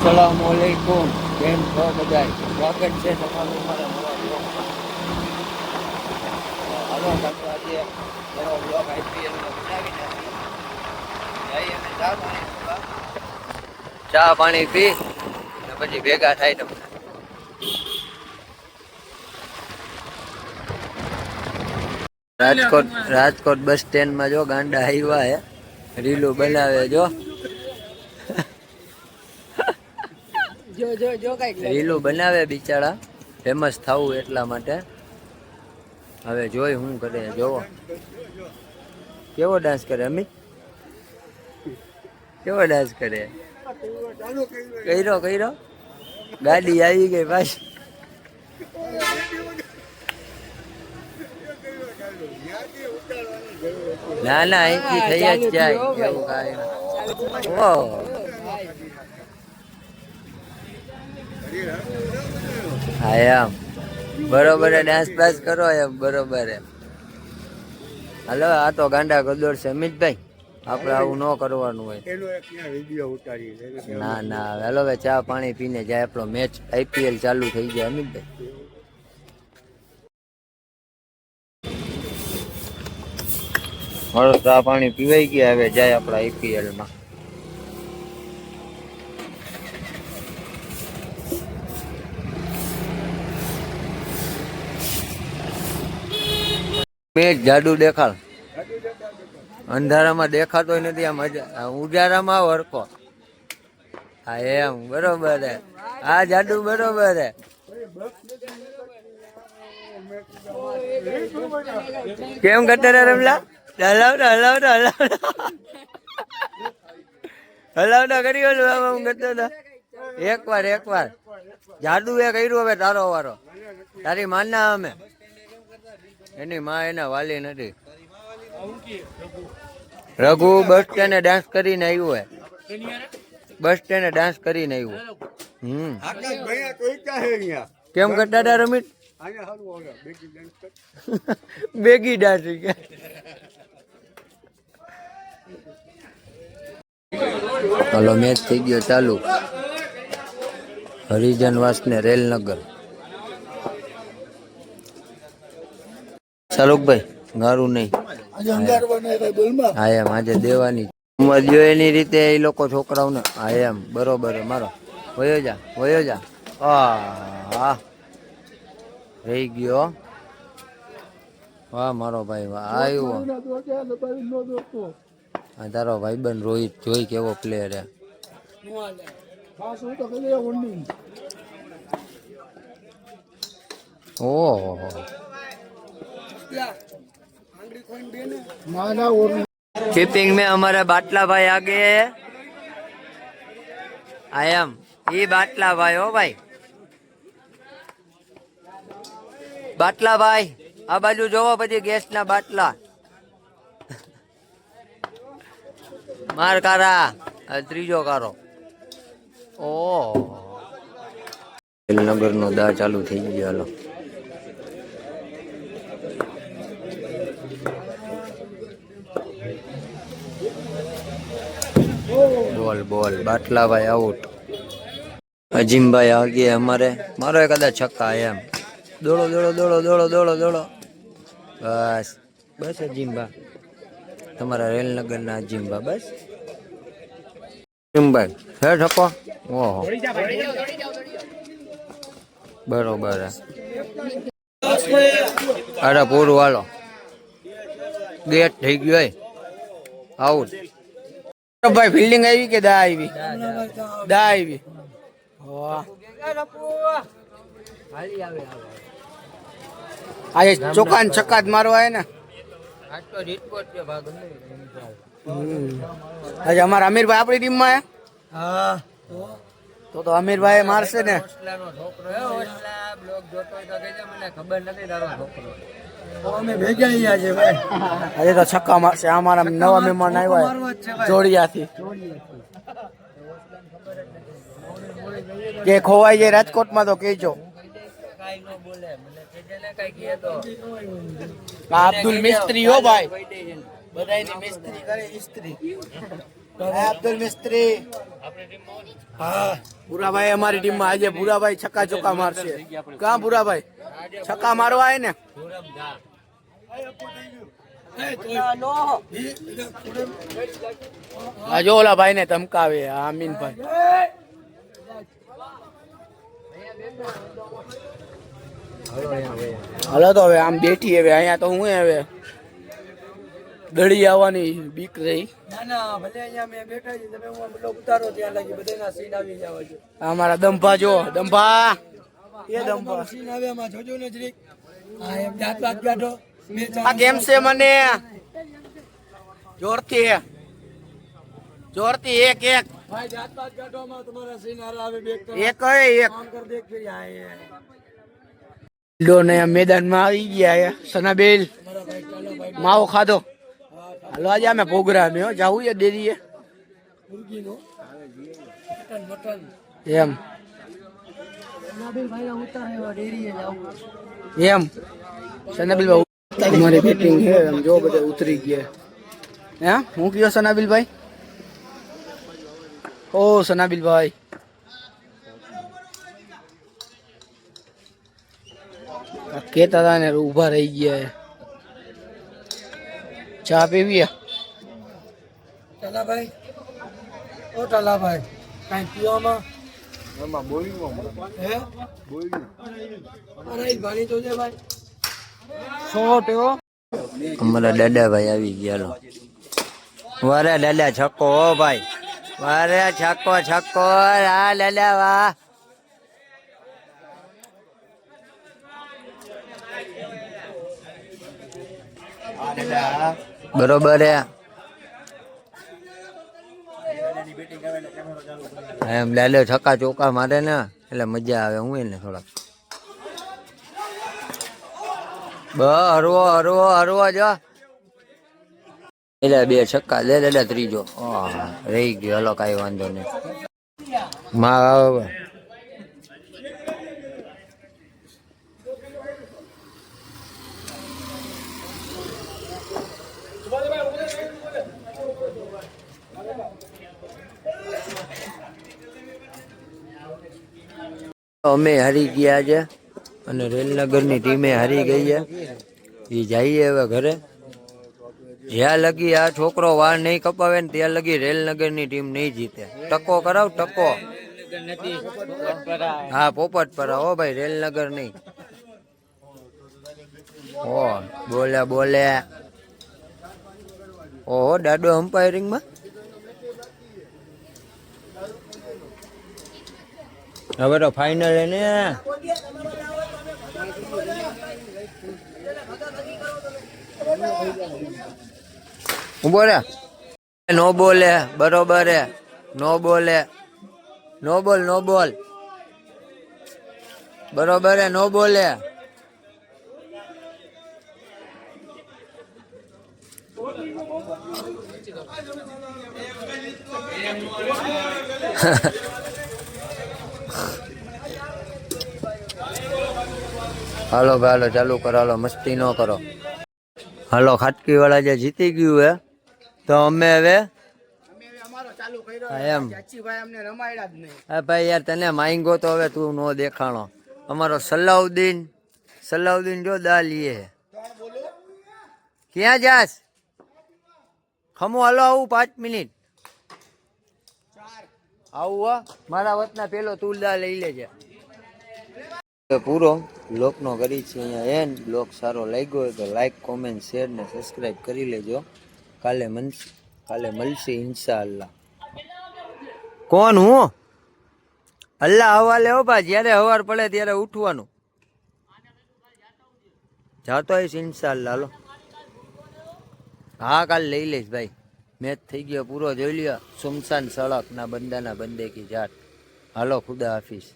અસલામુઅલૈકુમ. કેમ છો બધા? સ્વાગત છે તમારું મારા નવા બ્લોગમાં. હાલો પાછો આજે નવો બ્લોગ IPLનો બનાવી નાખીએ. જઈએ અમે ચા પાણી પી ને પછી ભેગા થાય તમને. રાજકોટ બસ સ્ટેન્ડમાં જો ગાંડા આવ્યા હે, રીલું બનાવે જો. રીલું બનાવે બિચારા, ફેમસ થવું એટલા માટે. હવે જોઈ શું કરે, જોવો કેવો ડાન્સ કરે. અમિત કેવો ડાન્સ કરે. કર્યો ગાડી આવી ગઈ પાછી. ના અહીંથી થઈ જ જાય એવું કાંઈ. ઓહ હા એમ બરોબર ડાન્સ બાન્સ કરો એમ બરોબર. હાલો આ તો ગાંડા ગદોડ છે અમિતભાઈ, આપણે આવું ન કરવાનું હોય. ના હાલો હવે ચા પાણી પીને જાય, આપણો મેચ IPL ચાલુ થઈ જાય. અમિતભાઈ હાલો ચા પાણી પીવાઈ ગયા, હવે જાય આપણા IPL માં. મેચ જાડુ દેખાડ, અંધારામાં દેખાતો નથી, આમ ઉજારામાં વરકો. હા એમ બરોબર હે, હા જાડુ બરોબર હે. કેમ કરતા રમલા? હલાવતા કરી ઓલું કરતા હતા. એક વાર જાદુ એ કર્યું, હવે તારો વારો. તારી માનના અમે, એની માં એના વાલી નથી. રઘુ બસ સ્ટેન્ડે ડાન્સ કરીને આવ્યું હે, બસ સ્ટેન્ડે ડાન્સ કરીને આવ્યું. કેમ કરતા હતા રમિત? Baggy dance. હાલો મેચ થઈ ગયો ચાલુ, હરિજનવાસ ને રેલનગર. શાહરુખભાઈ ગારું નહીં, હા એમ આજે દેવાની એની રીતે એ લોકો છોકરાઓને. હા એમ બરોબર મારો વયો જા. હા રહી ગયો. વાહ મારો ભાઈ વાહ. આવ્યો તારો ભાઈબંધ રોહિત, જોઈ કેવો પ્લેયર હે. ઓહો किपिंग में हमारा बाटला भाई आगे है. आई एम ये बाटला भाई हो भाई, બાટલા ભાઈ આ બાજુ જોવો, પછી ગેસ ના બાટલા માર કારા. ત્રીજો કારો. ઓહ નગર નો દા ચાલુ થઈ ગયો. હાલો બોલ બાટલાભાઈ આઉટ. અજીમભાઈ આગે અમારે, મારો કદાચ છક્કા. એમ દોડો. બસ અજીમભા, તમારા રેલનગર ના અજીમભા. બસ અજીમભાઈ હે છક્કો. ઓહો બરોબર. અરે પૂરું હાલો, ગેટ થઈ ગયો. આઉટ. ભાઈ ફિલ્ડિંગ આવી કે દા આવી? દા આવી. આજે ચોકાન છક્કા જ મારવા ને. આજે અમારા અમીરભાઈ આપણી ટીમમાં હે. હા તો અમીરભાઈ મારશે ને. આજે તો છક્કા મારશે. અમારા નવા મહેમાન આવ્યા જોડિયાથી, કે ખોવાઈ જાય રાજકોટમાં તો કેજો. અબ્દુલ મિસ્ત્રી હો ભાઈ, બધાની મિસ્ત્રી કરે ઇસ્ત્રી. અબ્દુલ મિસ્ત્રી. હા ભૂરાભાઈ અમારી ટીમમાં આજે ભૂરાભાઈ છક્કા ચોક્કા મારશે. ક્યાં ભૂરાભાઈ છક્કા મારવા આવે ને? આ જો ઓલા ભાઈ ને ધમકાવે આમીનભાઈ. હાલો તો હવે આમ બેઠી હવે અહીંયા તો હું હવે દડી આવવાની બીક રહી. અમારા દંભા જો દંભા એ દંભા આ કેમ છે મને જોરથી જોરથી એક એક મેદાનમાં આવી ગયા સનાબેલ માવો ખાધો. હાલો આજે અમે પ્રોગ્રામ જાવું છે ડેરીએ એમ એમ સનાબિલ ભાઈ તમારી બેટિંગ છે એમ જો બધા ઉતરી ગયા. હે હું કયો સનાબિલ ભાઈ? ઓ સનાબિલ ભાઈ કેતા હતા ને ઉભા રહી ગયા. ચા પીવી ટાલાભાઈ? ઓ ટાલાભાઈ કઈ પીવામાં અમારા દાદા ભાઈ આવી ગયા. વારે દાદા છક્કો હો ભાઈ, વારે છક્કો છક્કો. આ દાદા વાહ. બરોબર એમ લાલે છક્કા ચોકા મારે ને એટલે મજા આવે. હું એને થોડાક હરવો હરવો હરવો જો એટલે બે છક્કા દે દાદા. ત્રીજો રહી ગયો. હલો કઈ વાંધો નહીં. અમે હારી ગયા છે અને રેલનગરની ટીમે હારી ગઈ છે. એ જઈએ હવે ઘરે. જ્યાં લગી આ છોકરો વાર નહીં કપાવે ને ત્યાં લગી રેલનગરની ટીમ નહીં જીતે. ટકો કરાવ ટકો. હા પોપટપરા હો ભાઈ, રેલનગર નહીં. ઓ બોલે બોલે. ઓહો દાડો અમ્પાયરિંગમાં. હવે તો ફાઇનલ એને બોલે નો બોલે. બરોબર હે નો બોલે. નો બોલ નો બોલ. બરોબર હે નો બોલે. હાલો ભાઈ હાલો ચાલુ કરો. હાલો મસ્તી ન કરો. હાલો ખાટકી વાળા જે જીતી ગયું હે તો અમે હવે એમ. હા ભાઈ યાર તને માંગો તો હવે તું નો દેખાણો. અમારો સલાઉદ્દીન જો દા લીએ. ક્યાં જાસ? ખમો હાલો આવું 5 મિનિટ આવું. મારા વતના પેલો તું દા લઈ લેજે. પૂરો બ્લોગનો કરી છે અહીંયા એન્ડ. બ્લોગ સારો લાગ્યો હોય તો લાઈક કોમેન્ટ શેર ને સબસ્ક્રાઈબ કરી લેજો. કાલે મળશે ઇન્શાઅલ્લાહ. કોણ હું? અલ્લાહ હવાલે હો બા. જ્યારે હવાર પડે ત્યારે ઉઠવાનું. જાતો આવીશ ઇન્શાઅલ્લાહ. હાલો હા કાલે લઈ લઈશ ભાઈ. મેચ થઈ ગયો પૂરો. જોઈ લ્યો સુમસાન સડક ના બંદાના બંદે કી જાટ. હાલો ખુદા હાફિઝ.